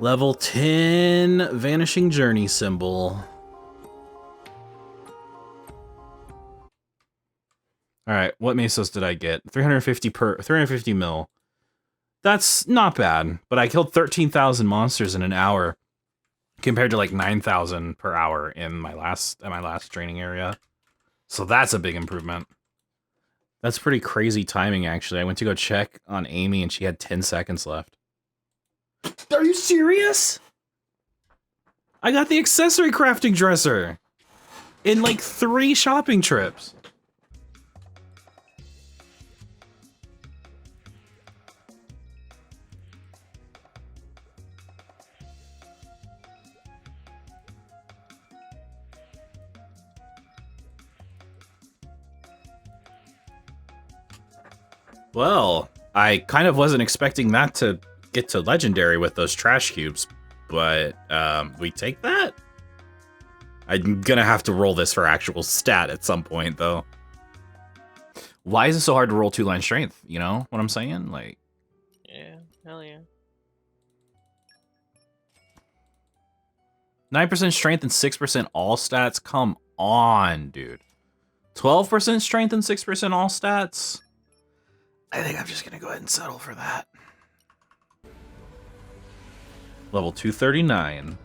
Level 10 Vanishing Journey symbol. Alright, what mesos did I get? 350 mil. That's not bad, but I killed 13,000 monsters in an hour compared to like 9,000 per hour in my last training area. So that's a big improvement. That's pretty crazy timing, actually. I went to go check on Amy and she had 10 seconds left. Are you serious? I got the accessory crafting dresser in like 3 shopping trips. Well, I kind of wasn't expecting that to get to legendary with those trash cubes, but we take that? I'm gonna have to roll this for actual stat at some point, though. Why is it so hard to roll 2-line strength? You know what I'm saying? Like, yeah, hell yeah. 9% strength and 6% all stats? Come on, dude. 12% strength and 6% all stats? I think I'm just gonna go ahead and settle for that. Level 239.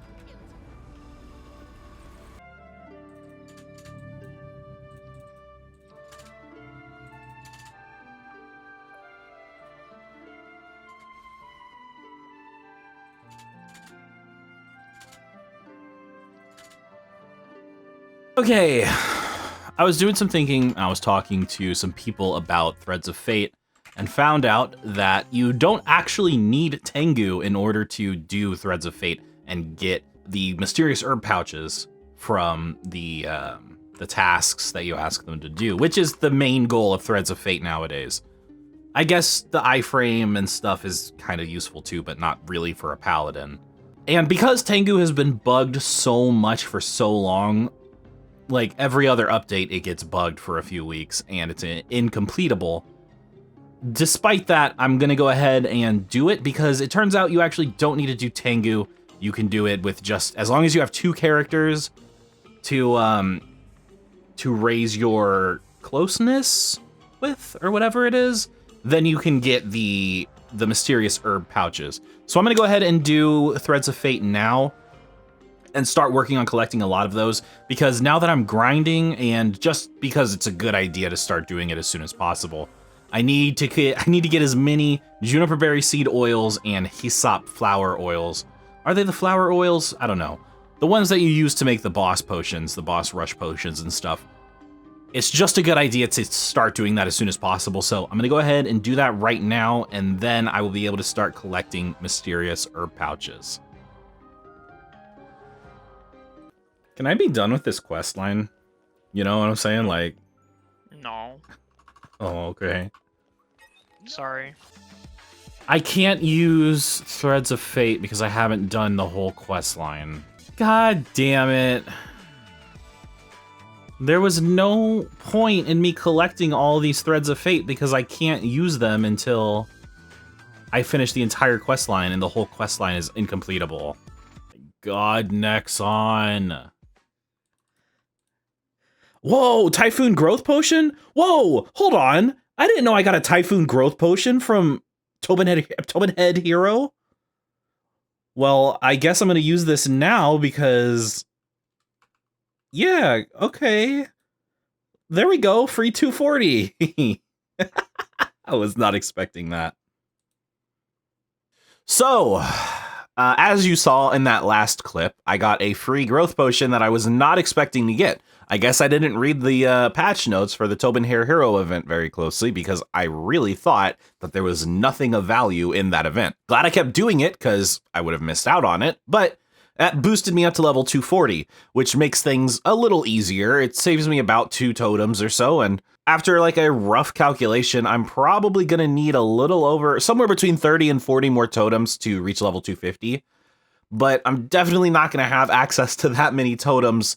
Okay, I was doing some thinking. I was talking to some people about Threads of Fate and found out that you don't actually need Tengu in order to do Threads of Fate and get the mysterious herb pouches from the tasks that you ask them to do, which is the main goal of Threads of Fate nowadays. I guess the iframe and stuff is kind of useful too, but not really for a paladin. And because Tengu has been bugged so much for so long, like every other update, it gets bugged for a few weeks and it's incompletable. Despite that, I'm gonna go ahead and do it because it turns out you actually don't need to do Tengu. You can do it with just, as long as you have 2 characters to raise your closeness with, or whatever it is, then you can get the mysterious herb pouches. So I'm gonna go ahead and do Threads of Fate now and start working on collecting a lot of those, because now that I'm grinding, and just because it's a good idea to start doing it as soon as possible, I need to get as many juniper berry seed oils and hyssop flower oils. Are they the flower oils? I don't know. The ones that you use to make the boss potions, the boss rush potions and stuff. It's just a good idea to start doing that as soon as possible. So I'm gonna go ahead and do that right now, and then I will be able to start collecting mysterious herb pouches. Can I be done with this quest line? You know what I'm saying? Like, No. oh, okay. Sorry. I can't use Threads of Fate because I haven't done the whole quest line. God damn it. There was no point in me collecting all these Threads of Fate because I can't use them until I finish the entire quest line, and the whole quest line is incompletable. God, Nexon. Whoa, Typhoon Growth Potion? Whoa, hold on. I didn't know I got a Typhoon Growth Potion from Togain Head Hero. Well, I guess I'm going to use this now because... yeah, okay. There we go, free 240. I was not expecting that. So, as you saw in that last clip, I got a free growth potion that I was not expecting to get. I guess I didn't read the patch notes for the Togain Head Hero event very closely because I really thought that there was nothing of value in that event. Glad I kept doing it because I would have missed out on it, but that boosted me up to level 240, which makes things a little easier. It saves me about 2 totems or so, and after like a rough calculation, I'm probably gonna need a little over, somewhere between 30 and 40 more totems to reach level 250, but I'm definitely not gonna have access to that many totems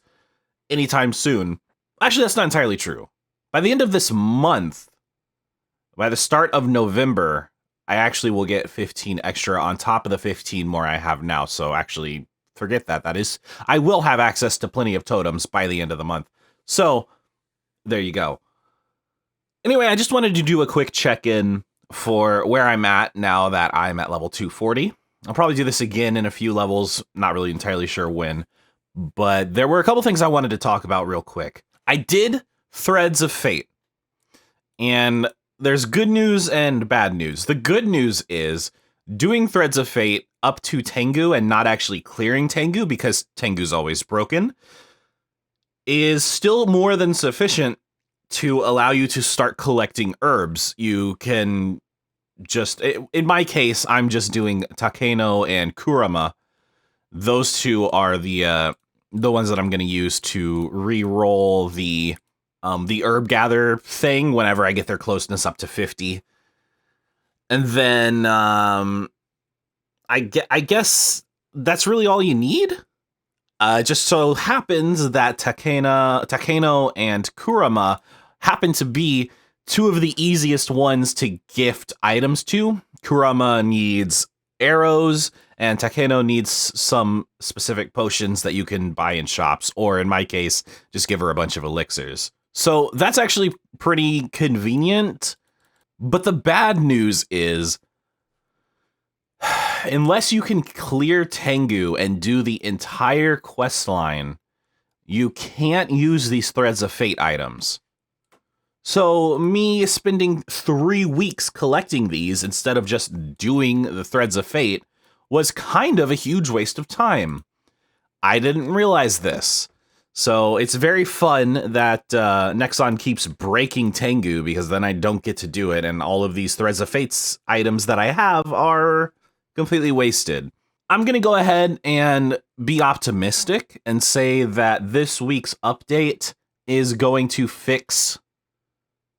anytime soon. Actually, that's not entirely true. By the end of this month, by the start of November, I actually will get 15 extra on top of the 15 more I have now. So actually, forget that. I will have access to plenty of totems by the end of the month. So there you go. Anyway, I just wanted to do a quick check-in for where I'm at now that I'm at level 240. I'll probably do this again in a few levels, not really entirely sure when, but there were a couple things I wanted to talk about real quick. I did Threads of Fate, and there's good news and bad news. The good news is doing Threads of Fate up to Tengu and not actually clearing Tengu, because Tengu's always broken, is still more than sufficient to allow you to start collecting herbs. You can just, in my case, I'm just doing Takeno and Kurama. Those two are the ones that I'm going to use to re-roll the herb gather thing whenever I get their closeness up to 50. And then I guess that's really all you need. Just so happens that Takeno and Kurama happen to be two of the easiest ones to gift items to. Kurama needs arrows, and Takeno needs some specific potions that you can buy in shops, or in my case, just give her a bunch of elixirs. So that's actually pretty convenient. But the bad news is, unless you can clear Tengu and do the entire quest line, you can't use these Threads of Fate items. So me spending 3 weeks collecting these instead of just doing the Threads of Fate was kind of a huge waste of time. I didn't realize this. So it's very fun that Nexon keeps breaking Tengu, because then I don't get to do it, and all of these Threads of Fates items that I have are completely wasted. I'm going to go ahead and be optimistic and say that this week's update is going to fix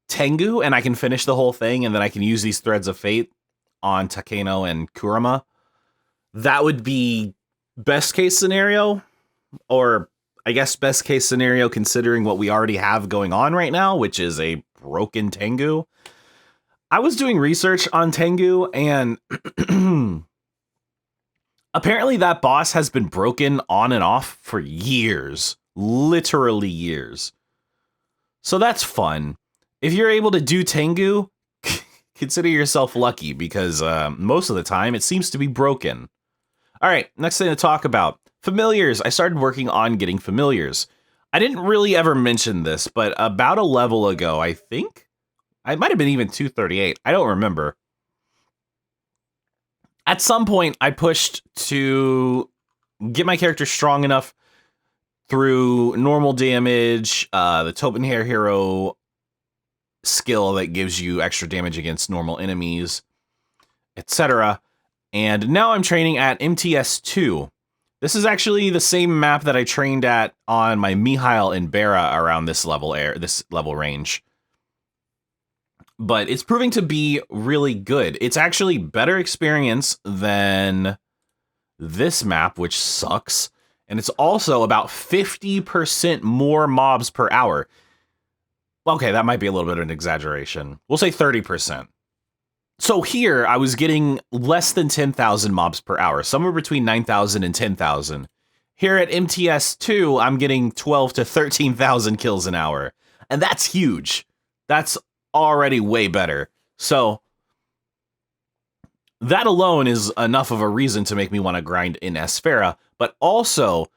Tengu, and I can finish the whole thing, and then I can use these Threads of Fate on Takeno and Kurama. That would be best case scenario, or I guess best case scenario considering what we already have going on right now, which is a broken Tengu. I was doing research on Tengu, and apparently that boss has been broken on and off for years. Literally years. So that's fun. If you're able to do Tengu, consider yourself lucky, because most of the time it seems to be broken. All right, next thing to talk about. Familiars. I started working on getting familiars. I didn't really ever mention this, but about a level ago, I think, I might have been even 238. I don't remember. At some point, I pushed to get my character strong enough through normal damage, the Togain Hair Hero skill that gives you extra damage against normal enemies, etc. And now I'm training at MTS2. This is actually the same map that I trained at on my Mihail and Bera around this level range. But it's proving to be really good. It's actually better experience than this map, which sucks. And it's also about 50% more mobs per hour. Okay, that might be a little bit of an exaggeration. We'll say 30%. So here, I was getting less than 10,000 mobs per hour, somewhere between 9,000 and 10,000. Here at MTS2, I'm getting 12 to 13,000 kills an hour. And that's huge. That's already way better. So that alone is enough of a reason to make me want to grind in Esfera. But also,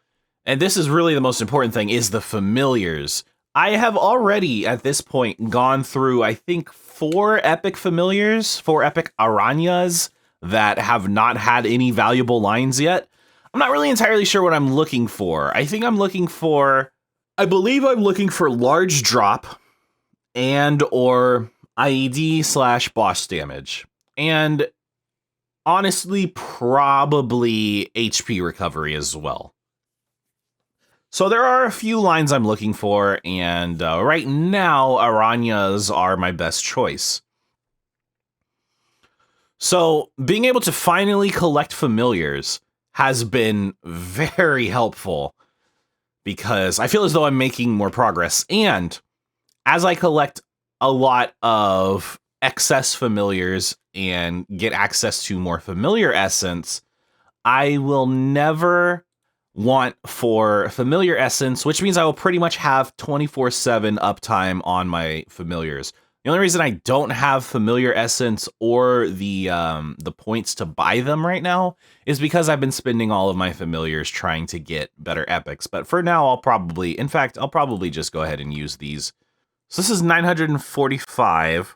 and this is really the most important thing, is the familiars. I have already, at this point, gone through, I think, 4 epic familiars, 4 epic Aranyas that have not had any valuable lines yet. I'm not really entirely sure what I'm looking for. I believe I'm looking for large drop and or IED/boss damage. And honestly, probably HP recovery as well. So there are a few lines I'm looking for, and right now, Aranyas are my best choice. So being able to finally collect familiars has been very helpful, because I feel as though I'm making more progress. And as I collect a lot of excess familiars, and get access to more familiar essence, I will never want for familiar essence, which means I will pretty much have 24/7 uptime on my familiars. The only reason I don't have familiar essence or the points to buy them right now is because I've been spending all of my familiars trying to get better epics. But for now, I'll probably just go ahead and use these. So this is 945.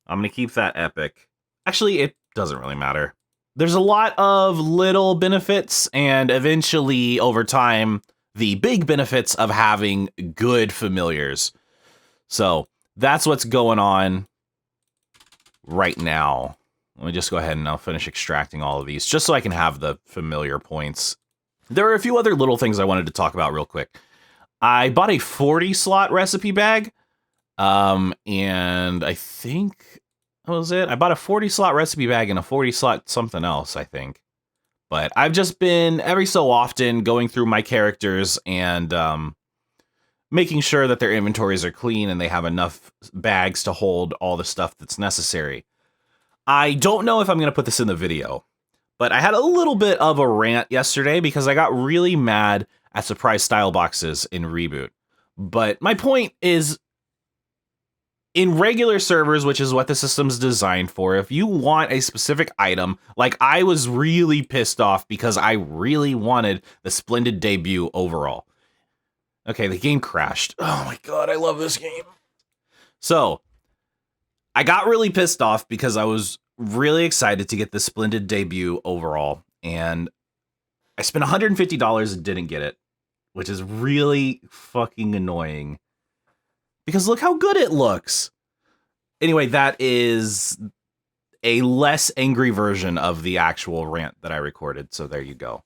I'm going to keep that epic. Actually, it doesn't really matter. There's a lot of little benefits, and eventually, over time, the big benefits of having good familiars. So that's what's going on right now. Let me just go ahead and I'll finish extracting all of these, just so I can have the familiar points. There are a few other little things I wanted to talk about real quick. I bought a 40-slot recipe bag, and I think that was it. I bought a 40-slot recipe bag and a 40-slot something else, I think. But I've just been every so often going through my characters and making sure that their inventories are clean and they have enough bags to hold all the stuff that's necessary. I don't know if I'm going to put this in the video, but I had a little bit of a rant yesterday because I got really mad at surprise style boxes in Reboot. But my point is, in regular servers, which is what the system's designed for, if you want a specific item, like I was really pissed off because I really wanted the Splendid Debut overall. Okay, the game crashed. Oh my god, I love this game. So, I got really pissed off because I was really excited to get the Splendid Debut overall, and I spent $150 and didn't get it, which is really fucking annoying. Because look how good it looks. Anyway, that is a less angry version of the actual rant that I recorded, so there you go.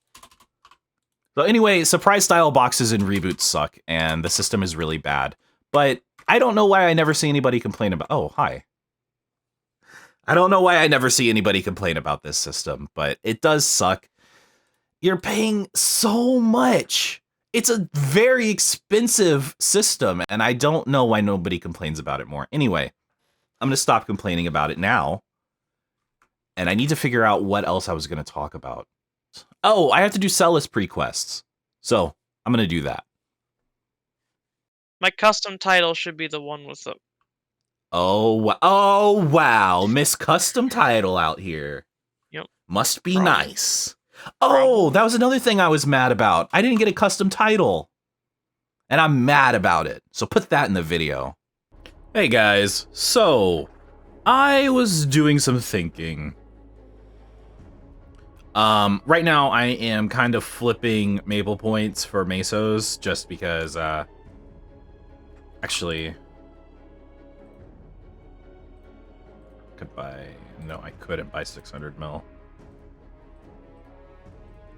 So anyway, surprise style boxes in Reboot suck, and the system is really bad. But I don't know why I never see anybody complain about... Oh, hi. I don't know why I never see anybody complain about this system, but it does suck. You're paying so much. It's a very expensive system, and I don't know why nobody complains about it more. Anyway, I'm going to stop complaining about it now, and I need to figure out what else I was going to talk about. Oh, I have to do Celis pre-quests, so I'm going to do that. My custom title should be the one with the... Oh, wow, Miss Custom Title out here. Yep. Must be nice. Oh, that was another thing I was mad about. I didn't get a custom title. And I'm mad about it. So put that in the video. Hey guys, so I was doing some thinking. Right now I am kind of flipping Maple points for Mesos just because actually could buy, no, I couldn't buy 600 mil.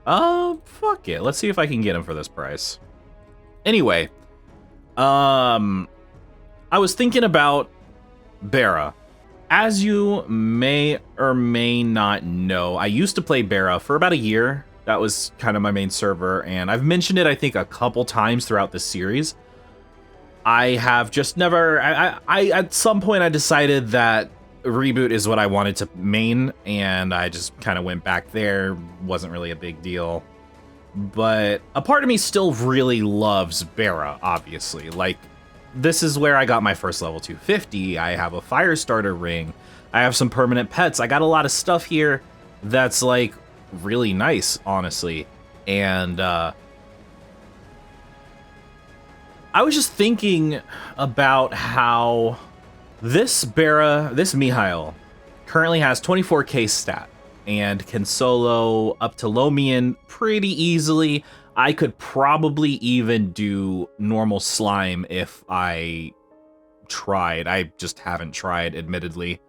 Fuck it. Let's see if I can get him for this price. Anyway, I was thinking about Bara. As you may or may not know, I used to play Bara for about a year. That was kind of my main server, and I've mentioned it, I think, a couple times throughout the series. I have just never... I at some point, I decided that Reboot is what I wanted to main, and I just kind of went back there. Wasn't really a big deal. But a part of me still really loves Bara, obviously. Like, this is where I got my first level 250. I have a fire starter ring. I have some permanent pets. I got a lot of stuff here that's, like, really nice, honestly. And, I was just thinking about how this Bara, this Mihail, currently has 24k stat and can solo up to Lomian pretty easily. I could probably even do normal slime if I tried. I just haven't tried, admittedly.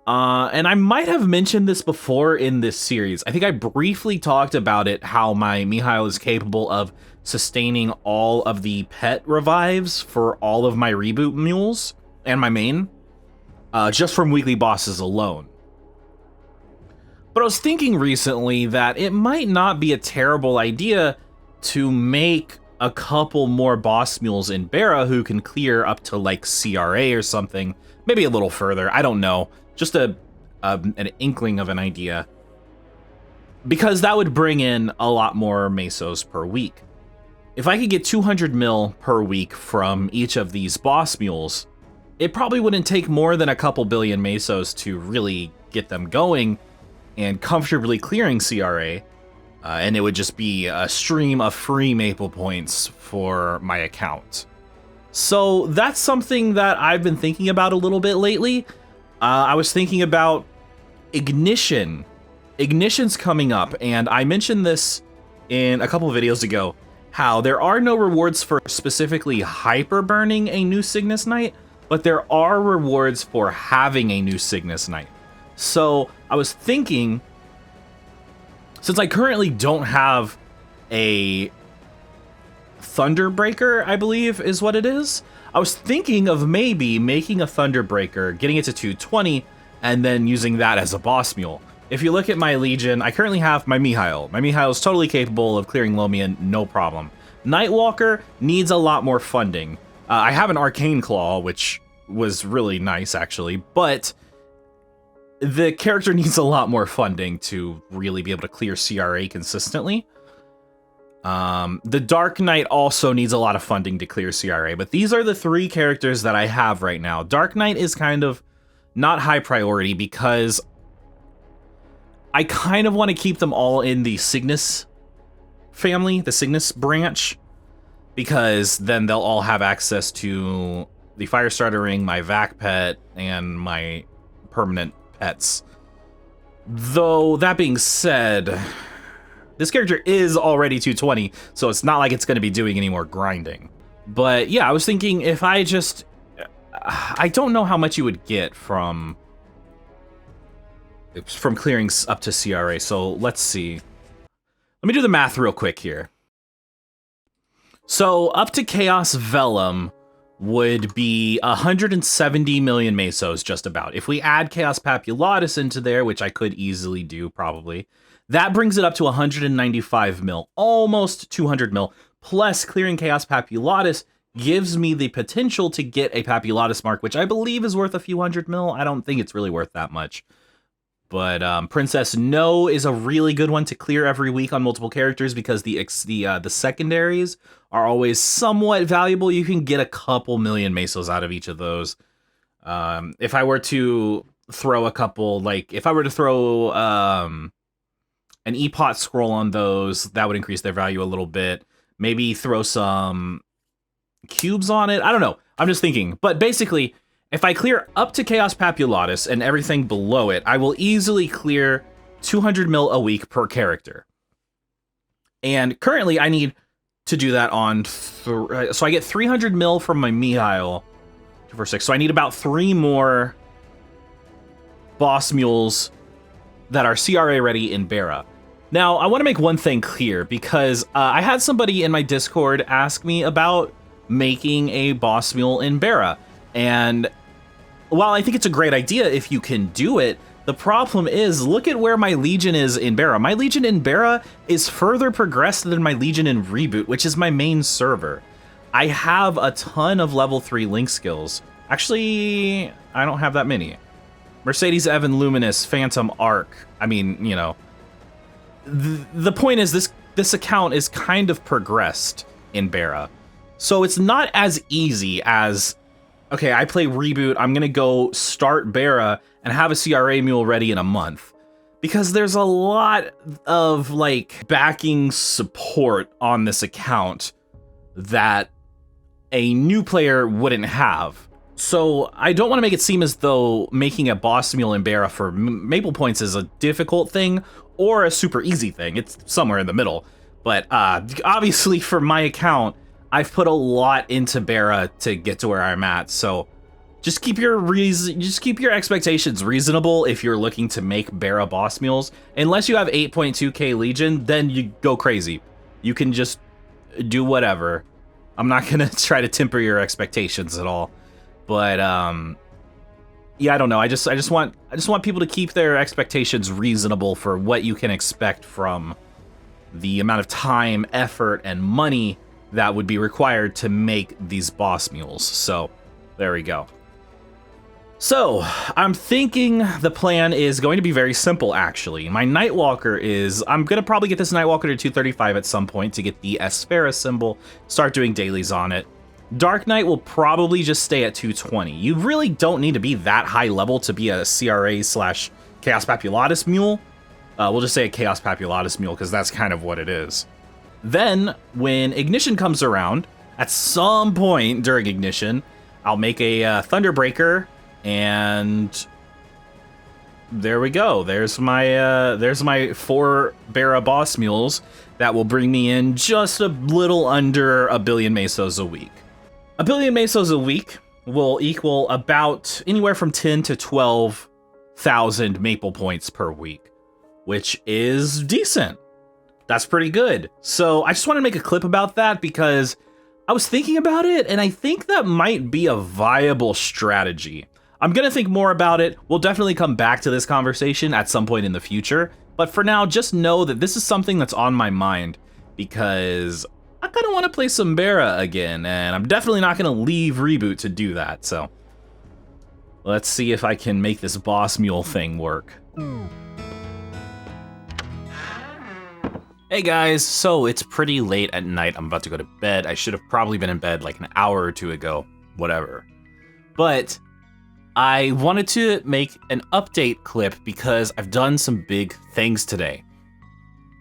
And I might have mentioned this before in this series. I think I briefly talked about it, how my Mihail is capable of sustaining all of the pet revives for all of my Reboot mules and my main, just from weekly bosses alone. But I was thinking recently that it might not be a terrible idea to make a couple more boss mules in Bara who can clear up to like CRA or something, maybe a little further, I don't know, just an inkling of an idea, because that would bring in a lot more mesos per week. If I could get 200 mil per week from each of these boss mules, it probably wouldn't take more than a couple billion mesos to really get them going and comfortably clearing CRA, and it would just be a stream of free maple points for my account. So that's something that I've been thinking about a little bit lately. I was thinking about Ignition. Ignition's coming up, and I mentioned this in a couple of videos ago, how there are no rewards for specifically hyper burning a new Cygnus Knight, but there are rewards for having a new Cygnus Knight. So I was thinking, since I currently don't have a Thunderbreaker, I believe is what it is, I was thinking of maybe making a Thunderbreaker, getting it to 220, and then using that as a boss mule. If you look at my Legion, I currently have my Mihail. My Mihail is totally capable of clearing Lomian, no problem. Nightwalker needs a lot more funding. I have an Arcane Claw, which was really nice, actually, but the character needs a lot more funding to really be able to clear CRA consistently. The Dark Knight also needs a lot of funding to clear CRA, but these are the three characters that I have right now. Dark Knight is kind of not high priority because I kind of want to keep them all in the Cygnus family, the Cygnus branch, because then they'll all have access to the Firestarter Ring, my Vac Pet, and my permanent pets. Though, that being said, this character is already 220, so it's not like it's going to be doing any more grinding. But yeah, I was thinking if I just... I don't know how much you would get from clearing up to CRA, so let's see. Let me do the math real quick here. So up to Chaos Vellum would be 170 million mesos, just about. If we add Chaos Papulatus into there, which I could easily do, probably, that brings it up to 195 mil, almost 200 mil, plus clearing Chaos Papulatus gives me the potential to get a Papulatus mark, which I believe is worth a few hundred mil. I don't think it's really worth that much. But Princess No is a really good one to clear every week on multiple characters because the secondaries are always somewhat valuable. You can get a couple million mesos out of each of those. If I were to throw a couple, like if I were to throw an Epot scroll on those, that would increase their value a little bit. Maybe throw some cubes on it. I don't know. I'm just thinking. But basically, if I clear up to Chaos Papulatus and everything below it, I will easily clear 200 mil a week per character. And currently, I need to do that on... so I get 300 mil from my Mihail for 6. So I need about 3 more boss mules that are CRA ready in Bara. Now, I want to make one thing clear, because I had somebody in my Discord ask me about making a boss mule in Bara. And while I think it's a great idea if you can do it, the problem is, look at where my Legion is in Bara. My Legion in Bara is further progressed than my Legion in Reboot, which is my main server. I have a ton of level 3 link skills. Actually, I don't have that many. Mercedes Evan Luminous, Phantom Arc. I mean, you know, the point is this account is kind of progressed in Bara. So it's not as easy as, okay, I play Reboot, I'm gonna go start Bara and have a CRA mule ready in a month. Because there's a lot of, like, backing support on this account that a new player wouldn't have. So I don't want to make it seem as though making a boss mule in Bara for Maple Points is a difficult thing or a super easy thing. It's somewhere in the middle. But obviously for my account, I've put a lot into Bara to get to where I'm at. So just keep your expectations reasonable if you're looking to make Bara boss mules. Unless you have 8.2k Legion, then you go crazy. You can just do whatever. I'm not gonna try to temper your expectations at all. But yeah, I don't know. I just want people to keep their expectations reasonable for what you can expect from the amount of time, effort, and money that would be required to make these boss mules. So there we go. So, I'm thinking the plan is going to be very simple, actually. My Nightwalker is... I'm going to probably get this Nightwalker to 235 at some point to get the Aspera symbol, start doing dailies on it. Dark Knight will probably just stay at 220. You really don't need to be that high level to be a CRA slash Chaos Papulatus mule. We'll just say a Chaos Papulatus mule, because that's kind of what it is. Then, when Ignition comes around, at some point during Ignition, I'll make a Thunderbreaker, and there we go. There's my 4 Bara boss mules that will bring me in just a little under a billion mesos a week. A billion mesos a week will equal about anywhere from 10 to 12,000 maple points per week, which is decent. That's pretty good. So I just want to make a clip about that because I was thinking about it, and I think that might be a viable strategy. I'm going to think more about it. We'll definitely come back to this conversation at some point in the future. But for now, just know that this is something that's on my mind because I kind of want to play some Bara again, and I'm definitely not going to leave Reboot to do that. So let's see if I can make this boss mule thing work. Hey guys, so it's pretty late at night. I'm about to go to bed. I should have probably been in bed like an hour or two ago, whatever. But I wanted to make an update clip because I've done some big things today.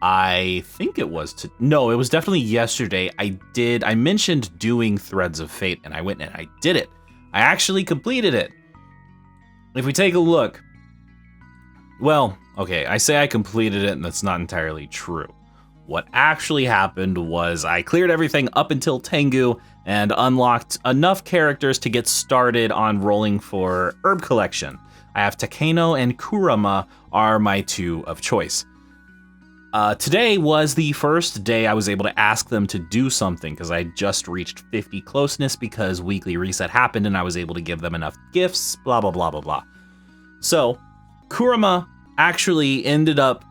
I think it was no, it was definitely yesterday. I mentioned doing Threads of Fate, and I went and I did it. I actually completed it. If we take a look, well, okay, I say I completed it, and that's not entirely true. What actually happened was I cleared everything up until Tengu and unlocked enough characters to get started on rolling for herb collection. I have Takeno and Kurama are my 2 of choice. Today was the first day I was able to ask them to do something because I just reached 50 closeness because weekly reset happened and I was able to give them enough gifts, blah, blah, blah, blah, blah. So Kurama actually ended up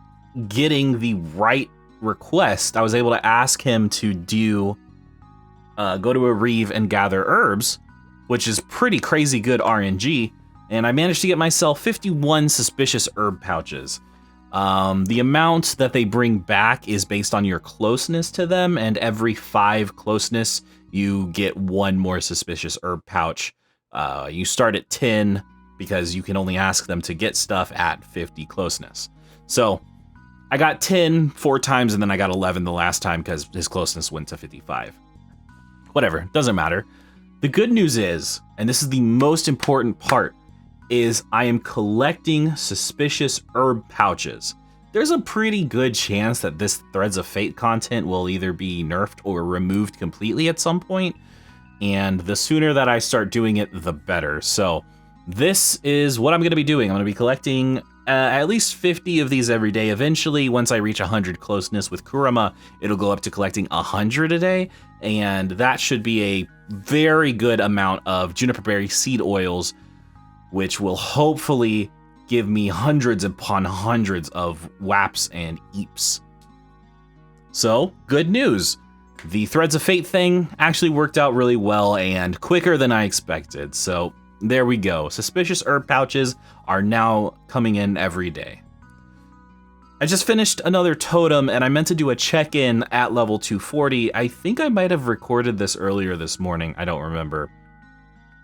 getting the right request. I was able to ask him to do go to a reeve and gather herbs, which is pretty crazy good RNG, and I managed to get myself 51 suspicious herb pouches. The amount that they bring back is based on your closeness to them, and every 5 closeness you get 1 more suspicious herb pouch. You start at 10 because you can only ask them to get stuff at 50 closeness. So I got 10 4 times, and then I got 11 the last time because his closeness went to 55. Whatever, doesn't matter. The good news is, and this is the most important part, is I am collecting suspicious herb pouches. There's a pretty good chance that this Threads of Fate content will either be nerfed or removed completely at some point, and the sooner that I start doing it, the better. So this is what I'm going to be doing. I'm going to be collecting at least 50 of these every day. Eventually, once I reach 100 closeness with Kurama, it'll go up to collecting 100 a day, and that should be a very good amount of juniper berry seed oils, which will hopefully give me hundreds upon hundreds of WAPs and EEPs. So, good news. The Threads of Fate thing actually worked out really well and quicker than I expected, so there we go. Suspicious herb pouches are now coming in every day. I just finished another totem, and I meant to do a check-in at level 240. I think I might have recorded this earlier this morning. I don't remember.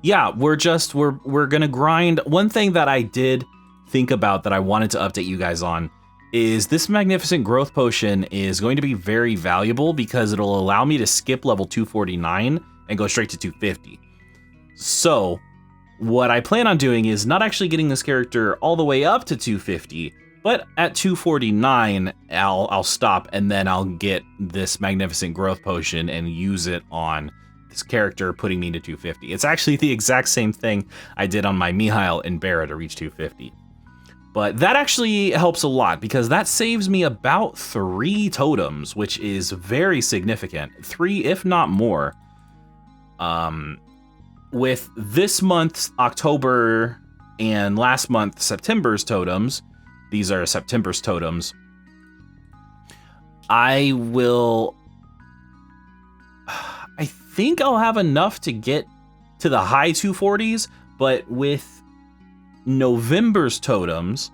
Yeah, we're gonna grind. One thing that I did think about that I wanted to update you guys on is this Magnificent Growth Potion is going to be very valuable because it'll allow me to skip level 249 and go straight to 250. So what I plan on doing is not actually getting this character all the way up to 250, but at 249, I'll stop, and then I'll get this Magnificent Growth Potion and use it on this character, putting me to 250. It's actually the exact same thing I did on my Mihail and Bara to reach 250. But that actually helps a lot because that saves me about 3 totems, which is very significant. 3, if not more. With this month's October and last month September's totems, these are September's totems, I think I'll have enough to get to the high 240s, but with November's totems,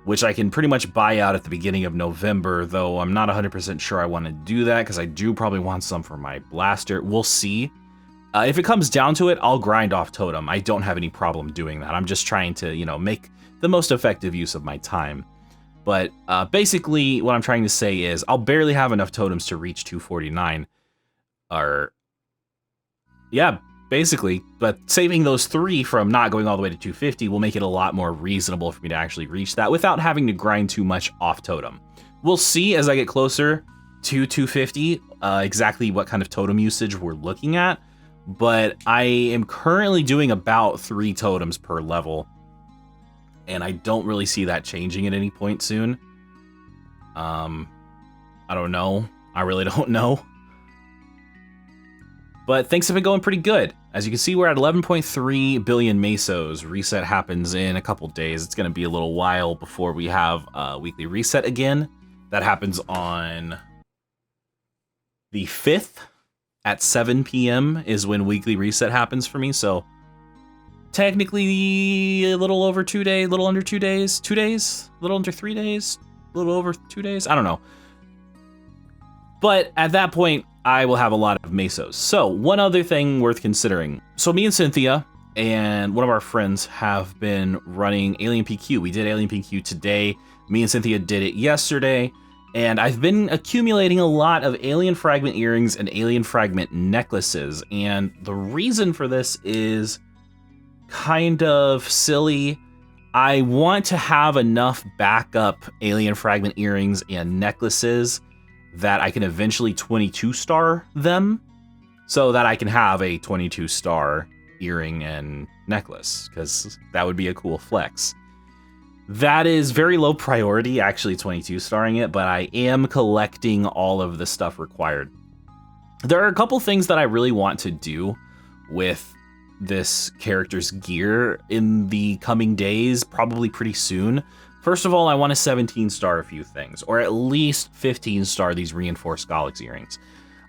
which I can pretty much buy out at the beginning of November, though I'm not 100% sure I want to do that because I do probably want some for my blaster. We'll see. If it comes down to it, I'll grind off totem. I don't have any problem doing that. I'm just trying to, you know, make the most effective use of my time. But basically, what I'm trying to say is I'll barely have enough totems to reach 249. Yeah, basically. But saving those 3 from not going all the way to 250 will make it a lot more reasonable for me to actually reach that without having to grind too much off totem. We'll see as I get closer to 250 exactly what kind of totem usage we're looking at. But I am currently doing about 3 totems per level, and I don't really see that changing at any point soon. I don't know. I really don't know. But things have been going pretty good. As you can see, we're at 11.3 billion mesos. Reset happens in a couple days. It's going to be a little while before we have a weekly reset again. That happens on the 5th. At 7 p.m. is when weekly reset happens for me, so technically a little over 2 days, a little under 2 days, 2 days, a little under 3 days, a little over 2 days, I don't know. But at that point, I will have a lot of mesos. So one other thing worth considering. So me and Cynthia and one of our friends have been running Alien PQ. We did Alien PQ today. Me and Cynthia did it yesterday. And I've been accumulating a lot of alien fragment earrings and alien fragment necklaces. And the reason for this is kind of silly. I want to have enough backup alien fragment earrings and necklaces that I can eventually 22-star them so that I can have a 22-star earring and necklace, because that would be a cool flex. That is very low priority, actually 22-starring it, but I am collecting all of the stuff required. There are a couple things that I really want to do with this character's gear in the coming days, probably pretty soon. First of all, I want to 17-star a few things, or at least 15-star these reinforced Galax earrings.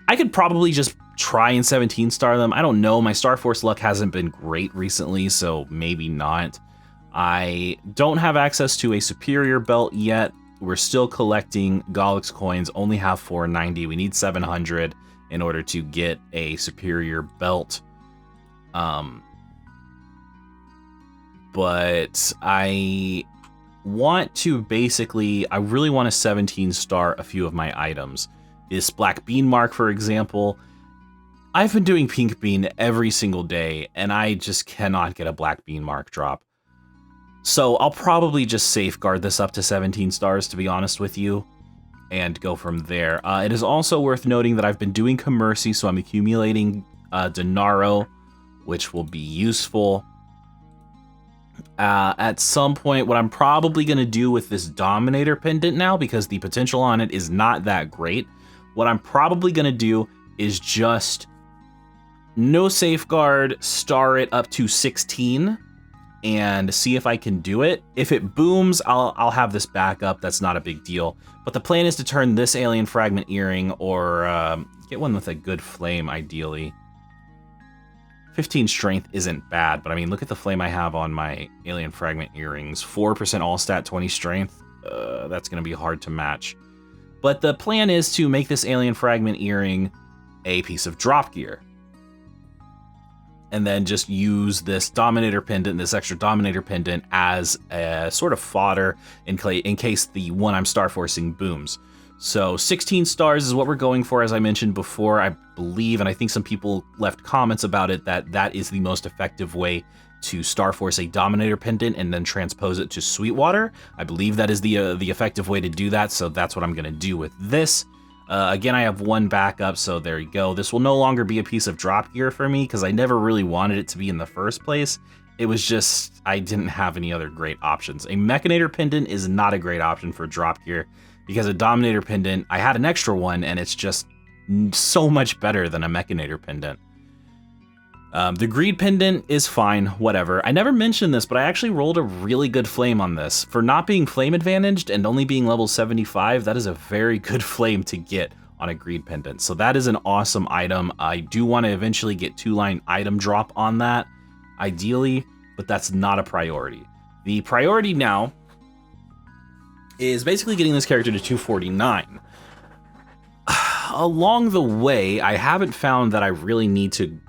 I could probably just try and 17-star them. I don't know, my Star Force luck hasn't been great recently, so maybe not. I don't have access to a superior belt yet. We're still collecting Galax coins, only have 490. We need 700 in order to get a superior belt. But I want to basically, I really want to 17-star a few of my items. This black bean mark, for example. I've been doing pink bean every single day, and I just cannot get a black bean mark drop. So I'll probably just safeguard this up to 17 stars, to be honest with you, and go from there. It is also worth noting that I've been doing Commercy, so I'm accumulating Denaro, which will be useful. At some point, what I'm probably going to do with this Dominator pendant now, because the potential on it is not that great, what I'm probably going to do is just no safeguard, star it up to 16, and see if I can do it. If it booms, I'll have this backup. That's not a big deal. But the plan is to turn this alien fragment earring, or get one with a good flame, ideally. 15 strength isn't bad, but I mean, look at the flame I have on my alien fragment earrings. 4% all stat, 20 strength. That's going to be hard to match. But the plan is to make this alien fragment earring a piece of drop gear, and then just use this Dominator pendant, this extra Dominator pendant, as a sort of fodder in case the one I'm Star Forcing booms. So 16 stars is what we're going for, as I mentioned before. I believe, and I think some people left comments about it, that is the most effective way to Star Force a Dominator pendant and then transpose it to Sweetwater. I believe that is the effective way to do that, so that's what I'm going to do with this. Again, I have one backup, so there you go. This will no longer be a piece of drop gear for me, because I never really wanted it to be in the first place. It was just, I didn't have any other great options. A Mechanator pendant is not a great option for drop gear, because a Dominator pendant, I had an extra one, and it's just so much better than a Mechanator pendant. The Greed pendant is fine, whatever. I never mentioned this, but I actually rolled a really good flame on this. For not being flame advantaged and only being level 75, that is a very good flame to get on a Greed pendant. So that is an awesome item. I do want to eventually get 2-line item drop on that, ideally, but that's not a priority. The priority now is basically getting this character to 249. Along the way, I haven't found that I really need to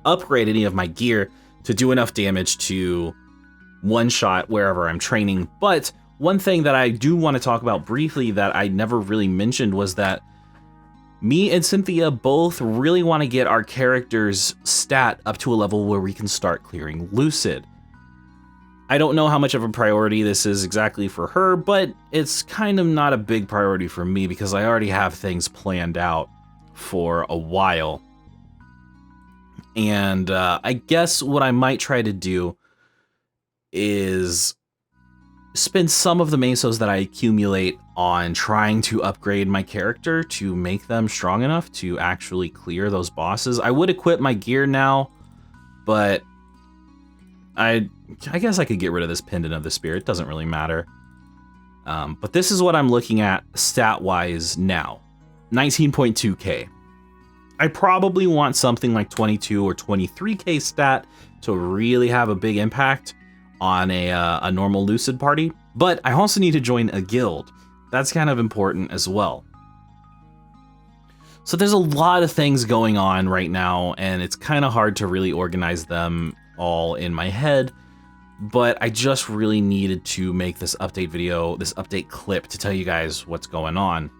upgrade any of my gear to do enough damage to one-shot wherever I'm training. But one thing that I do want to talk about briefly that I never really mentioned was that me and Cynthia both really want to get our character's stat up to a level where we can start clearing Lucid. I don't know how much of a priority this is exactly for her, but it's kind of not a big priority for me because I already have things planned out for a while. And I guess what I might try to do is spend some of the mesos that I accumulate on trying to upgrade my character to make them strong enough to actually clear those bosses. I would equip my gear now, but I guess I could get rid of this Pendant of the Spirit. It doesn't really matter. But this is what I'm looking at stat-wise now. 19.2k. I probably want something like 22 or 23k stat to really have a big impact on a normal Lucid party. But I also need to join a guild. That's kind of important as well. So there's a lot of things going on right now, and it's kind of hard to really organize them all in my head, but I just really needed to make this update video, this update clip to tell you guys what's going on.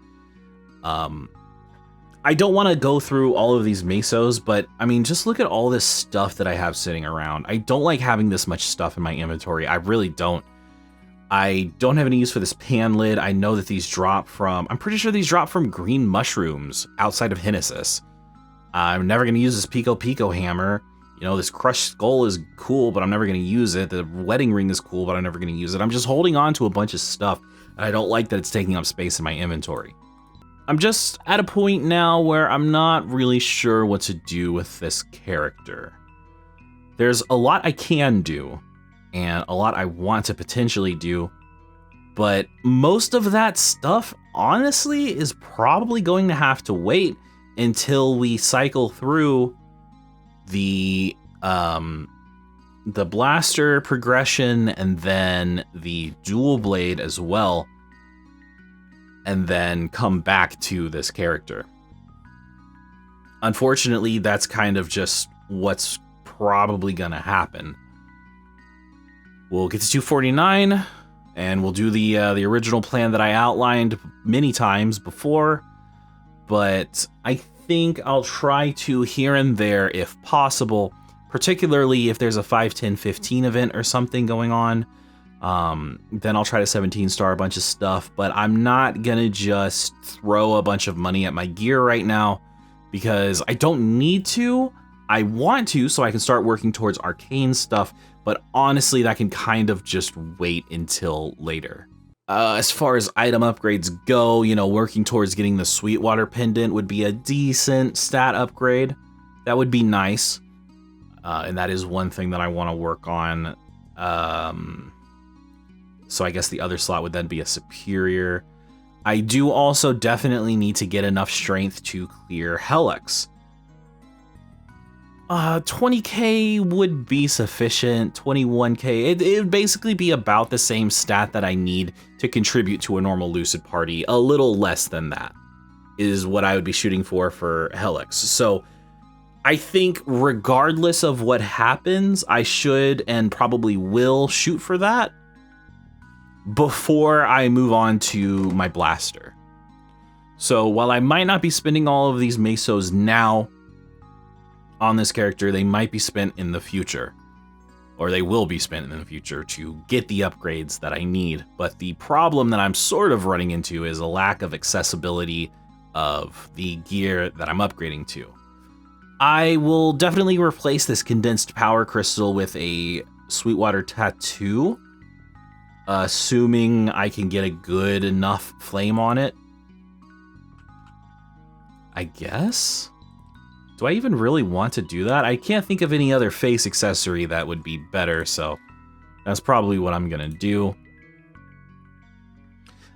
I don't want to go through all of these mesos, but I mean, just look at all this stuff that I have sitting around. I don't like having this much stuff in my inventory. I really don't. I don't have any use for this pan lid. I know that these drop from, I'm pretty sure these drop from green mushrooms outside of Genesis. I'm never going to use this Pico Pico hammer. You know, this crushed skull is cool, but I'm never going to use it. The wedding ring is cool, but I'm never going to use it. I'm just holding on to a bunch of stuff, and I don't like that it's taking up space in my inventory. I'm just at a point now where I'm not really sure what to do with this character. There's a lot I can do, and a lot I want to potentially do, but most of that stuff, honestly, is probably going to have to wait until we cycle through the blaster progression and then the dual blade as well, and then come back to this character. Unfortunately, that's kind of just what's probably gonna happen. We'll get to 249, and we'll do the original plan that I outlined many times before, but I think I'll try to here and there if possible, particularly if there's a 5, 10, 15 event or something going on. Then I'll try to 17 star a bunch of stuff, but I'm not gonna just throw a bunch of money at my gear right now because I don't need to. I want to so I can start working towards arcane stuff, but honestly that can kind of just wait until later. As far as item upgrades go, you know, working towards getting the Sweetwater Pendant would be a decent stat upgrade. That would be nice. And that is one thing that I want to work on. So I guess the other slot would then be a Superior. I do also definitely need to get enough strength to clear Helix. 20k would be sufficient, 21k. It would basically be about the same stat that I need to contribute to a normal Lucid party. A little less than that is what I would be shooting for Helix. So I think regardless of what happens, I should and probably will shoot for that before I move on to my blaster. So while I might not be spending all of these mesos now on this character, they might be spent in the future, or they will be spent in the future to get the upgrades that I need. But the problem that I'm sort of running into is a lack of accessibility of the gear that I'm upgrading to. I will definitely replace this condensed power crystal with a Sweetwater tattoo, assuming I can get a good enough flame on it. I guess? Do I even really want to do that? I can't think of any other face accessory that would be better, so that's probably what I'm gonna do.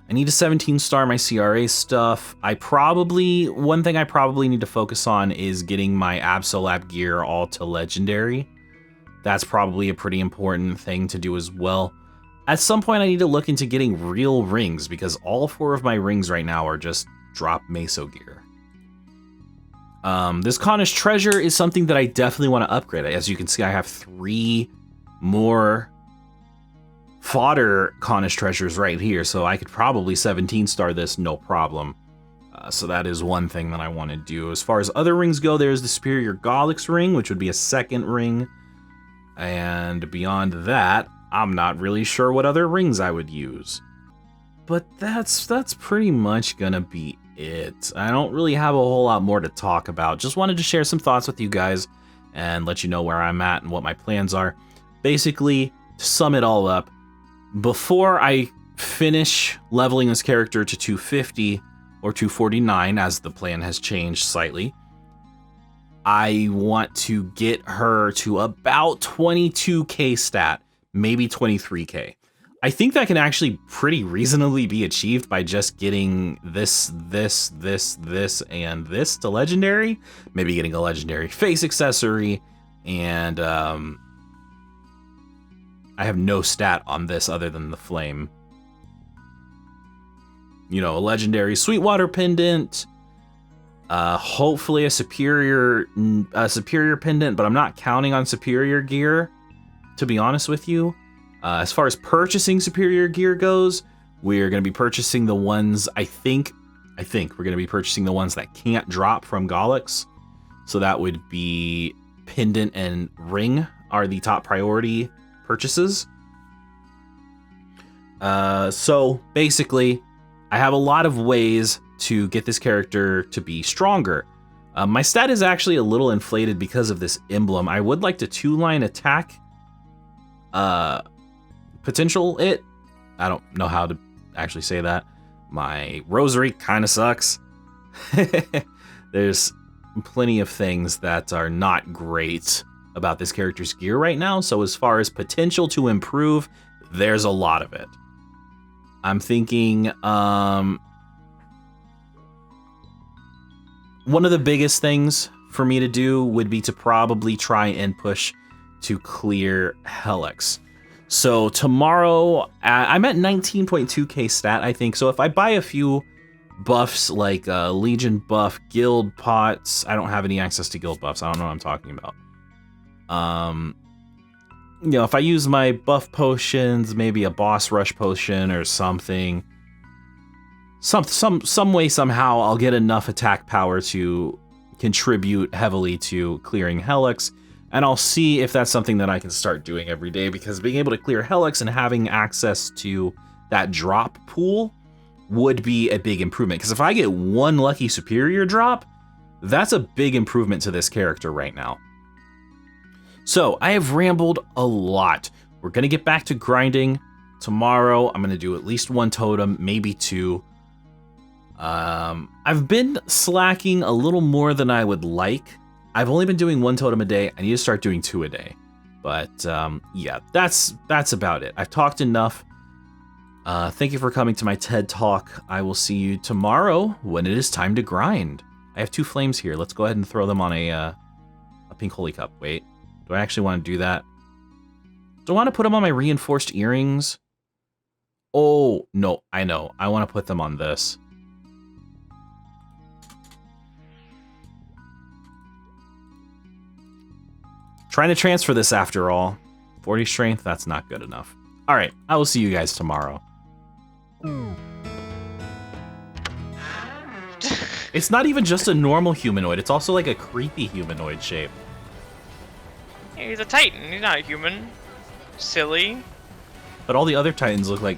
I need to 17 star my CRA stuff. One thing I probably need to focus on is getting my Absolab gear all to legendary. That's probably a pretty important thing to do as well. At some point, I need to look into getting real rings because all 4 of my rings right now are just drop meso gear. This Kanish treasure is something that I definitely want to upgrade. As you can see, I have 3 more fodder Kanish treasures right here, so I could probably 17 star this no problem. So that is one thing that I want to do. As far as other rings go, there's the Superior Gollix ring, which would be a 2nd ring. And beyond that, I'm not really sure what other rings I would use. But that's pretty much gonna be it. I don't really have a whole lot more to talk about. Just wanted to share some thoughts with you guys and let you know where I'm at and what my plans are. Basically, to sum it all up, before I finish leveling this character to 250 or 249, as the plan has changed slightly, I want to get her to about 22k stat, maybe 23k. I think that can actually pretty reasonably be achieved by just getting this, and this to legendary. Maybe getting a legendary face accessory, and I have no stat on this other than the flame. You know, a legendary Sweetwater pendant, hopefully a superior pendant, but I'm not counting on superior gear, to be honest with you. As far as purchasing superior gear goes, we're going to be purchasing the ones, I think we're going to be purchasing the ones that can't drop from Gollix. So that would be pendant and ring are the top priority purchases. So basically, I have a lot of ways to get this character to be stronger. My stat is actually a little inflated because of this emblem. I would like to 2-line attack potential it. I don't know how to actually say that. My rosary kind of sucks. There's plenty of things that are not great about this character's gear right now. So as far as potential to improve, there's a lot of it. I'm thinking one of the biggest things for me to do would be to probably try and push to clear Helix. So tomorrow, I'm at 19.2k stat, I think. So if I buy a few buffs like Legion buff, guild pots, I don't have any access to guild buffs. I don't know what I'm talking about. You know, if I use my buff potions, maybe a boss rush potion or something, some way, somehow, I'll get enough attack power to contribute heavily to clearing Helix, and I'll see if that's something that I can start doing every day, because being able to clear Helix and having access to that drop pool would be a big improvement, because if I get one lucky superior drop, that's a big improvement to this character right now. So, I have rambled a lot. We're going to get back to grinding. Tomorrow, I'm going to do at least 1 totem, maybe 2. I've been slacking a little more than I would like. I've only been doing 1 totem a day. I need to start doing 2 a day. But, yeah, that's about it. I've talked enough. Thank you for coming to my TED Talk. I will see you tomorrow when it is time to grind. I have 2 flames here. Let's go ahead and throw them on a pink holy cup. Wait. Do I actually want to do that? Do I want to put them on my reinforced earrings? Oh, no, I know. I want to put them on this. Trying to transfer this after all. 40 strength, that's not good enough. All right, I will see you guys tomorrow. It's not even just a normal humanoid. It's also like a creepy humanoid shape. He's a Titan. He's not a human. Silly. But all the other Titans look like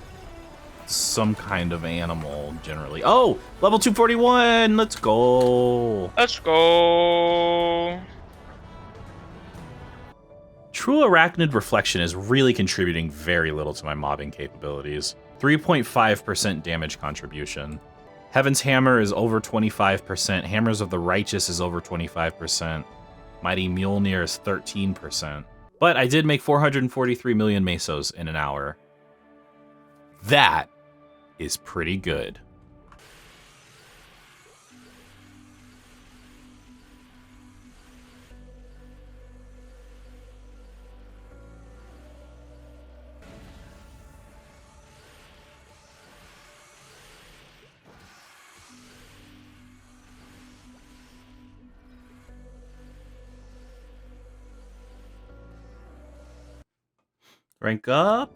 some kind of animal, generally. Oh, level 241. Let's go. Let's go. True Arachnid Reflection is really contributing very little to my mobbing capabilities. 3.5% damage contribution. Heaven's Hammer is over 25%. Hammers of the Righteous is over 25%. Mighty Mjolnir is 13%. But I did make 443 million mesos in an hour. That is pretty good. Rank up.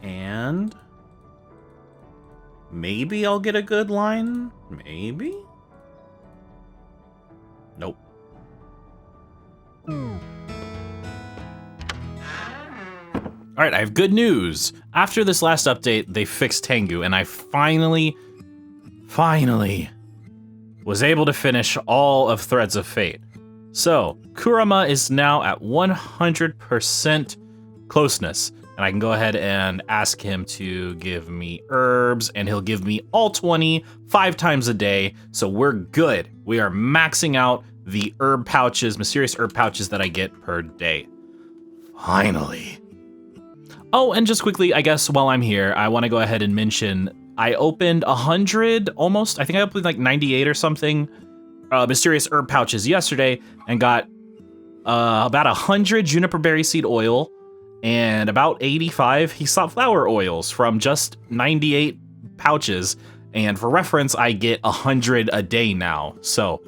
And maybe I'll get a good line. Maybe? Nope. Alright, I have good news. After this last update, they fixed Tengu, and I finally was able to finish all of Threads of Fate. So, Kurama is now at 100% closeness, and I can go ahead and ask him to give me herbs, and he'll give me all 20, 5 times a day, so we're good. We are maxing out the herb pouches, mysterious herb pouches that I get per day. Finally. Oh, and just quickly, I guess while I'm here, I want to go ahead and mention I opened 100, almost, I think I opened like 98 or something, mysterious herb pouches yesterday, and got about 100 juniper berry seed oil and about 85 Hyssop flower oils from just 98 pouches. And for reference, I get 100 a day now. So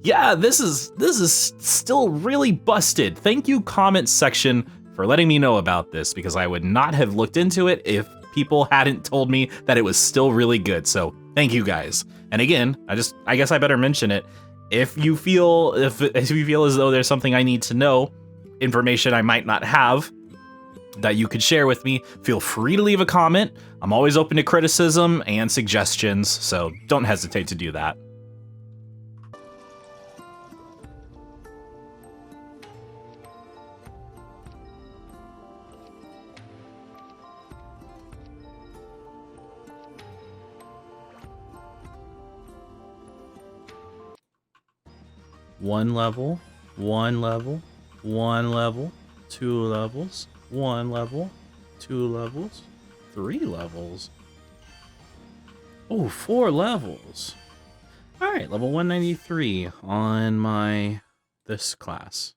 yeah, this is still really busted. Thank you, comment section, for letting me know about this, because I would not have looked into it if people hadn't told me that it was still really good. So thank you guys. And again, I guess I better mention it. If you feel as though there's something I need to know, information I might not have, that you could share with me, feel free to leave a comment. I'm always open to criticism and suggestions, so don't hesitate to do that. One level, 2 levels, 1 level, 2 levels, 3 levels. Oh, 4 levels. All right, level 193 on this class.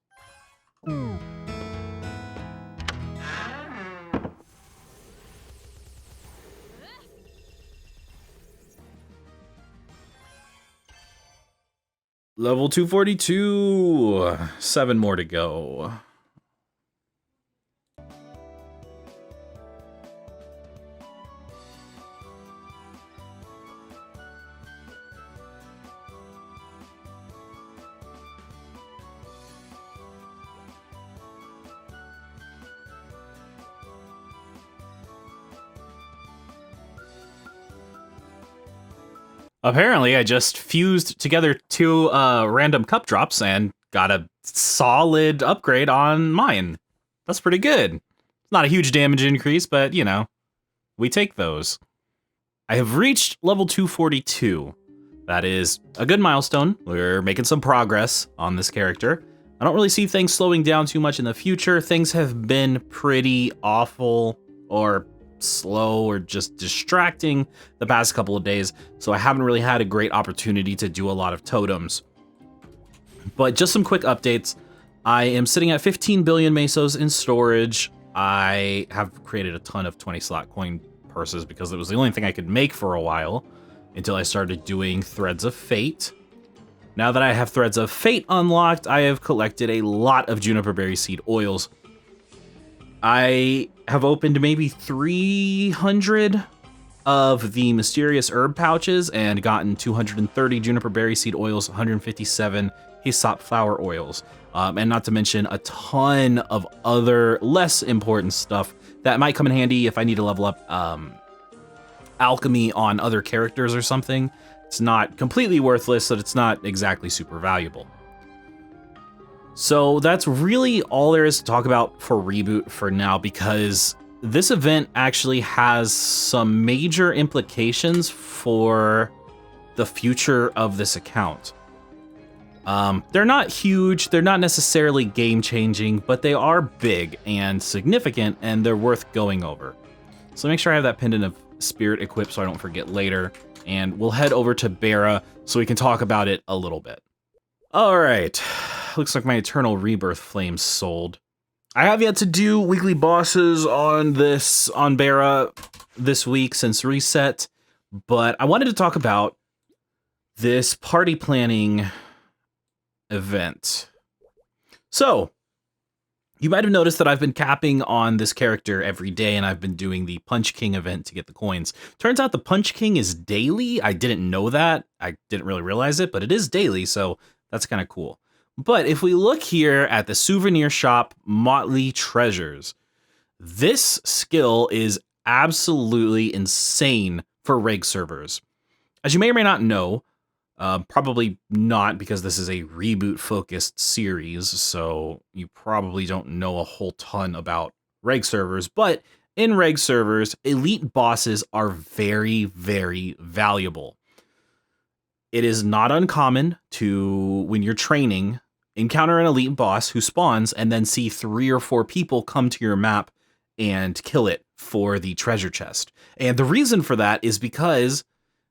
Level 242, 7 more to go. Apparently, I just fused together 2 random cup drops and got a solid upgrade on mine. That's pretty good. It's not a huge damage increase, but, you know, we take those. I have reached level 242. That is a good milestone. We're making some progress on this character. I don't really see things slowing down too much in the future. Things have been pretty awful, or slow, or just distracting the past couple of days, so I haven't really had a great opportunity to do a lot of totems. But just some quick updates. I am sitting at 15 billion mesos in storage. I have created a ton of 20 slot coin purses because it was the only thing I could make for a while until I started doing Threads of Fate. Now that I have Threads of Fate unlocked, I have collected a lot of juniper berry seed oils. I have opened maybe 300 of the mysterious herb pouches and gotten 230 juniper berry seed oils, 157 hyssop flower oils, and not to mention a ton of other less important stuff that might come in handy if I need to level up alchemy on other characters or something. It's not completely worthless, but it's not exactly super valuable. So that's really all there is to talk about for Reboot for now, because this event actually has some major implications for the future of this account. They're not huge, they're not necessarily game-changing, but they are big and significant, and they're worth going over. So make sure I have that pendant of spirit equipped so I don't forget later, and we'll head over to Bera so we can talk about it a little bit. All right. Looks like my Eternal Rebirth Flames sold. I have yet to do weekly bosses on Bera this week since reset, but I wanted to talk about this party planning event. So, You might have noticed that I've been capping on this character every day, and I've been doing the Punch King event to get the coins. Turns out the Punch King is daily. I didn't know that. I didn't really realize it, but it is daily, so that's kind of cool. But if we look here at the souvenir shop, Motley Treasures, this skill is absolutely insane for reg servers. As you may or may not know, probably not, because this is a reboot-focused series, so you probably don't know a whole ton about reg servers, but in reg servers, elite bosses are very, very valuable. It is not uncommon to, when you're training, encounter an elite boss who spawns and then see 3 or 4 people come to your map and kill it for the treasure chest. And the reason for that is because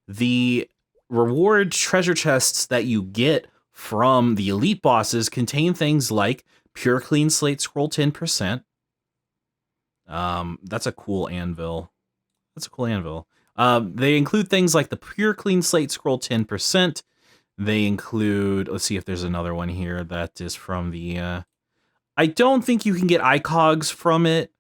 the reward treasure chests that you get from the elite bosses contain things like pure clean slate scroll 10%. That's a cool anvil. They include things like the pure clean slate scroll 10%. They include, let's see if there's another one here that is from the, I don't think you can get icogs from it.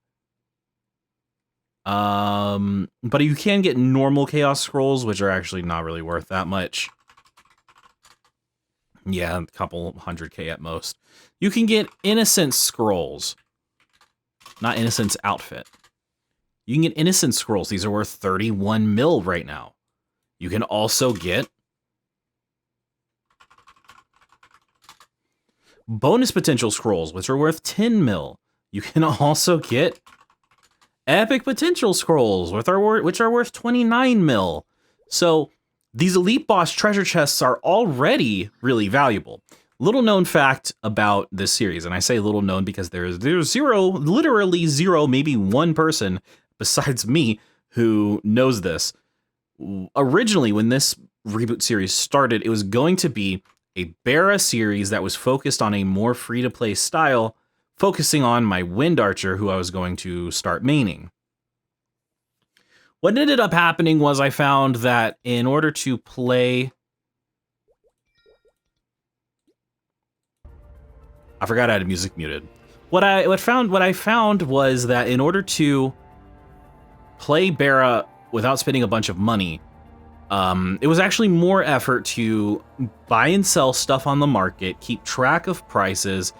But you can get normal chaos scrolls, which are actually not really worth that much. Yeah, a couple 100k at most. You can get innocence scrolls, not innocence outfit. You can get innocence scrolls. These are worth 31 mil right now. You can also get bonus potential scrolls, which are worth 10 mil. You can also get epic potential scrolls, which are worth 29 mil. So these elite boss treasure chests are already really valuable. Little known fact about this series, and I say little known because there's literally zero, maybe one person besides me who knows this. Originally, when this reboot series started, it was going to be a Bara series that was focused on a more free-to-play style, focusing on my Wind Archer, who I was going to start maining. What ended up happening was I found that in order to play... I forgot I had music muted. What I found was that in order to play Bara without spending a bunch of money, it was actually more effort to buy and sell stuff on the market, keep track of prices,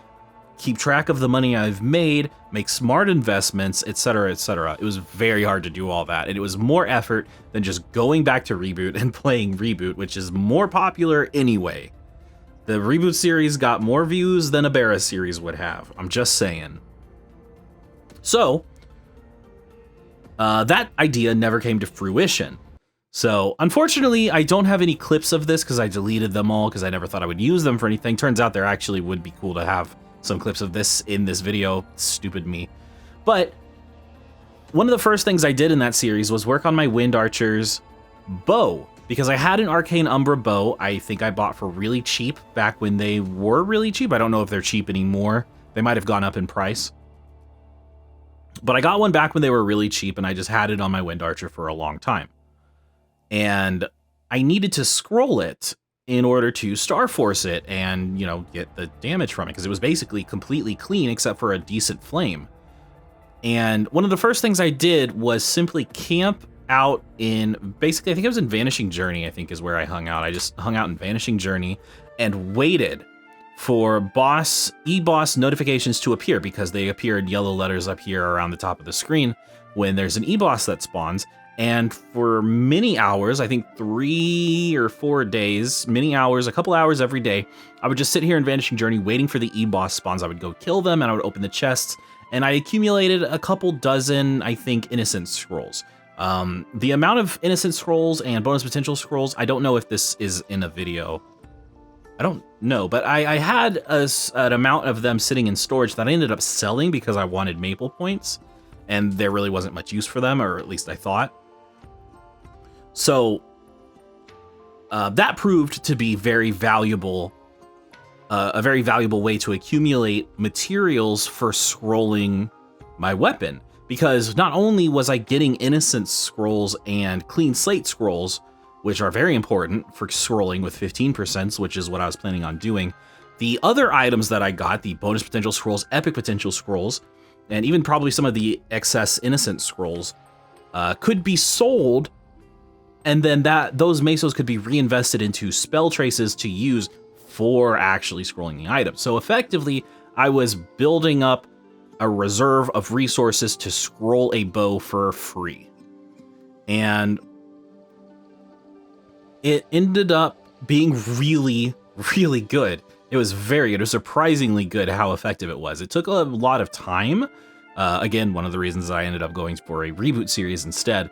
keep track of the money I've made, make smart investments, etc., etc. It was very hard to do all that, and it was more effort than just going back to Reboot and playing Reboot, which is more popular anyway. The Reboot series got more views than a Bara series would have. I'm just saying. So, that idea never came to fruition. So, unfortunately, I don't have any clips of this because I deleted them all because I never thought I would use them for anything. Turns out there actually would be cool to have some clips of this in this video. Stupid me. But one of the first things I did in that series was work on my Wind Archer's bow, because I had an Arcane Umbra bow I think I bought for really cheap back when they were really cheap. I don't know if they're cheap anymore. They might have gone up in price. But I got one back when they were really cheap, and I just had it on my Wind Archer for a long time. And I needed to scroll it in order to Star Force it and, you know, get the damage from it, because it was basically completely clean except for a decent flame. And one of the first things I did was simply camp out in, basically, I think it was in Vanishing Journey, I think is where I hung out. I just hung out in Vanishing Journey and waited for e-boss notifications to appear, because they appear in yellow letters up here around the top of the screen when there's an e-boss that spawns. And for many hours, I think 3 or 4 days, many hours, a couple hours every day, I would just sit here in Vanishing Journey waiting for the e-boss spawns. I would go kill them, and I would open the chests, and I accumulated a couple dozen, I think, innocence scrolls. The amount of innocent scrolls and bonus potential scrolls, I don't know if this is in a video. I don't know, but I had an amount of them sitting in storage that I ended up selling because I wanted maple points, and there really wasn't much use for them, or at least I thought. So that proved to be very valuable, a very valuable way to accumulate materials for scrolling my weapon. Because not only was I getting innocence scrolls and clean slate scrolls, which are very important for scrolling with 15%, which is what I was planning on doing, The other items that I got, the bonus potential scrolls, epic potential scrolls, and even probably some of the excess innocent scrolls, could be sold, and then those mesos could be reinvested into spell traces to use for actually scrolling the item. So effectively, I was building up a reserve of resources to scroll a bow for free. And it ended up being really, really good. It was very good. It was surprisingly good how effective it was. It took a lot of time. Again, one of the reasons I ended up going for a reboot series instead,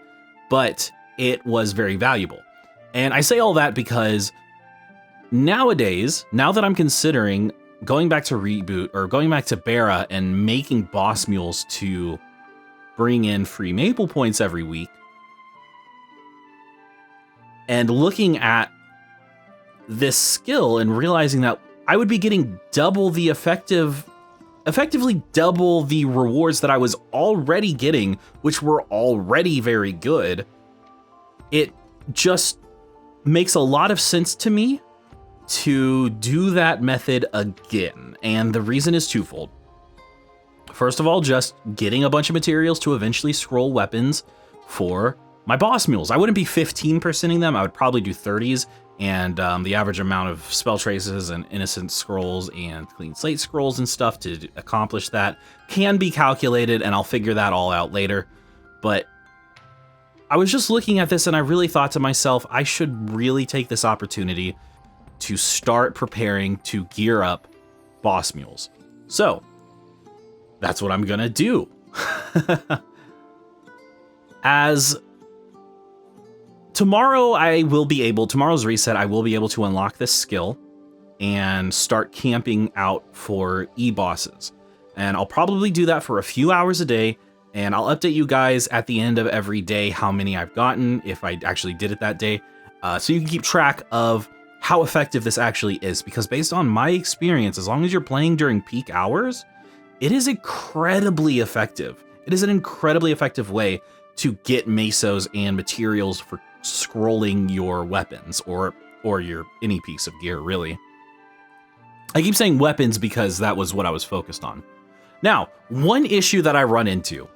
but it was very valuable. And I say all that because nowadays, now that I'm considering going back to Reboot or going back to Bara and making boss mules to bring in free maple points every week, and looking at this skill and realizing that I would be getting double the effectively double the rewards that I was already getting, which were already very good, it just makes a lot of sense to me to do that method again. And the reason is twofold. First of all, just getting a bunch of materials to eventually scroll weapons for my boss mules. I wouldn't be 15%ing them. I would probably do 30s. And the average amount of spell traces and innocent scrolls and clean slate scrolls and stuff to accomplish that can be calculated, and I'll figure that all out later. But I was just looking at this and I really thought to myself, I should really take this opportunity to start preparing to gear up boss mules. So that's what I'm gonna do. As tomorrow's reset, I will be able to unlock this skill and start camping out for e-bosses. And I'll probably do that for a few hours a day, and I'll update you guys at the end of every day how many I've gotten, if I actually did it that day, so you can keep track of how effective this actually is, because based on my experience, as long as you're playing during peak hours, it is incredibly effective. It is an incredibly effective way to get mesos and materials for scrolling your weapons or your any piece of gear, really. I keep saying weapons because that was what I was focused on. Now, one issue that I run into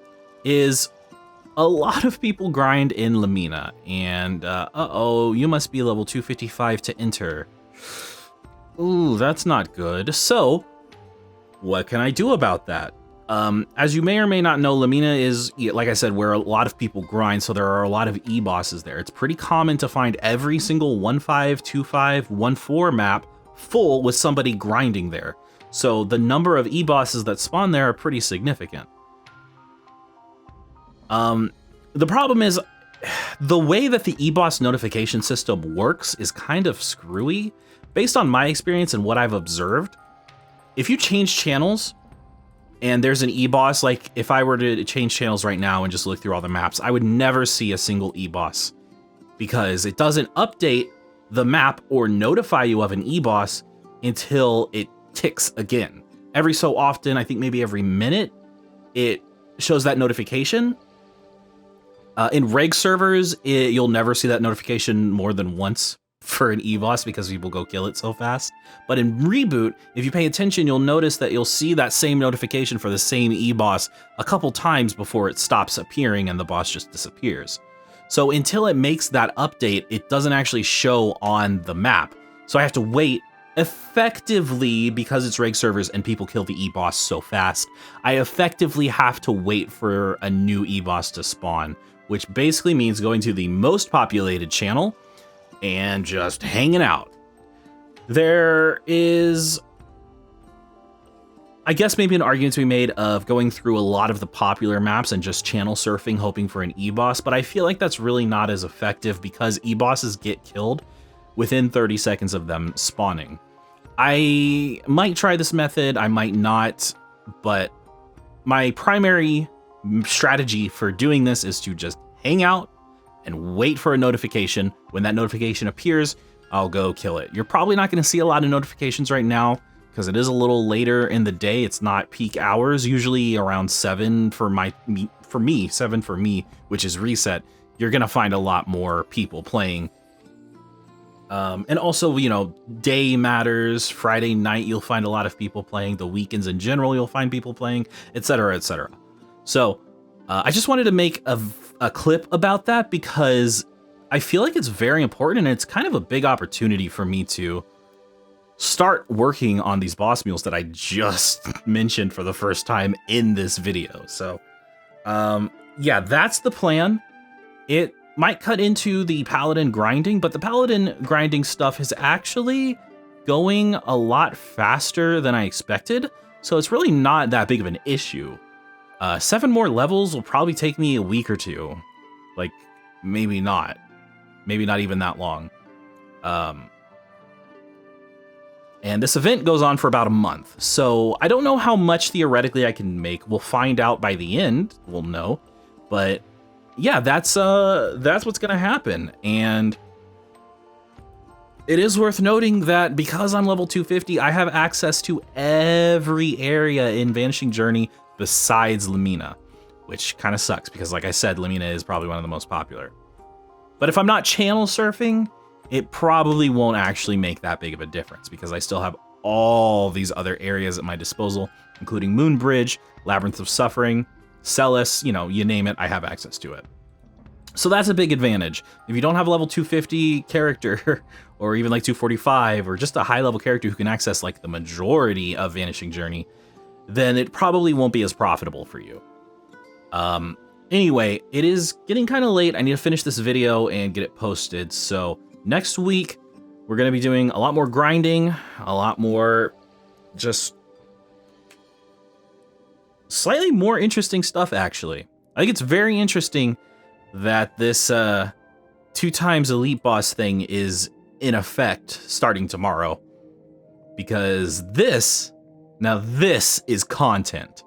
is a lot of people grind in Lamina, and uh-oh, you must be level 255 to enter. Ooh, that's not good. So, what can I do about that? As you may or may not know, Lamina is, like I said, where a lot of people grind, so there are a lot of e-bosses there. It's pretty common to find every single 1.5, 2.5, 1.4 map full with somebody grinding there. So the number of e-bosses that spawn there are pretty significant. The problem is, the way that the e-boss notification system works is kind of screwy. Based on my experience and what I've observed, if you change channels, and there's an e-boss, like if I were to change channels right now and just look through all the maps, I would never see a single e-boss because it doesn't update the map or notify you of an e-boss until it ticks again. Every so often, I think maybe every minute, it shows that notification. In reg servers, you'll never see that notification more than once for an e-boss because people go kill it so fast. But in Reboot, if you pay attention, you'll notice that you'll see that same notification for the same e-boss a couple times before it stops appearing and the boss just disappears. So until it makes that update, it doesn't actually show on the map. So I have to wait effectively, because it's reg servers and people kill the e-boss so fast, I effectively have to wait for a new e-boss to spawn, which basically means going to the most populated channel and just hanging out. There is, I guess, maybe an argument to be made of going through a lot of the popular maps and just channel surfing, hoping for an e-boss, but I feel like that's really not as effective because e-bosses get killed within 30 seconds of them spawning. I might try this method, I might not, but my primary strategy for doing this is to just hang out and wait for a notification. When that notification appears, I'll go kill it. You're probably not going to see a lot of notifications right now because it is a little later in the day. It's not peak hours, usually around 7 for me, 7 for me, which is reset. You're going to find a lot more people playing And also, you know, day matters. Friday night, you'll find a lot of people playing. The weekends in general, you'll find people playing, etc., etc. So I just wanted to make a clip about that because I feel like it's very important and it's kind of a big opportunity for me to start working on these boss mules that I just mentioned for the first time in this video. So yeah, that's the plan. It might cut into the paladin grinding, but the paladin grinding stuff is actually going a lot faster than I expected, so it's really not that big of an issue. 7 more levels will probably take me a week or two. Like, maybe not even that long. And this event goes on for about a month, so I don't know how much theoretically I can make. We'll find out by the end, we'll know, but yeah, that's what's gonna happen. And it is worth noting that because I'm level 250, I have access to every area in Vanishing Journey besides Lamina, which kind of sucks because, like I said, Lamina is probably one of the most popular. But if I'm not channel surfing, it probably won't actually make that big of a difference because I still have all these other areas at my disposal, including Moonbridge, Labyrinth of Suffering, Celis, you know, you name it, I have access to it. So that's a big advantage. If you don't have a level 250 character, or even like 245, or just a high level character who can access like the majority of Vanishing Journey, then it probably won't be as profitable for you. Anyway, it is getting kind of late. I need to finish this video and get it posted. So next week, we're going to be doing a lot more grinding, a lot more just slightly more interesting stuff, actually. I think it's very interesting that this 2x elite boss thing is in effect starting tomorrow. Because this is content.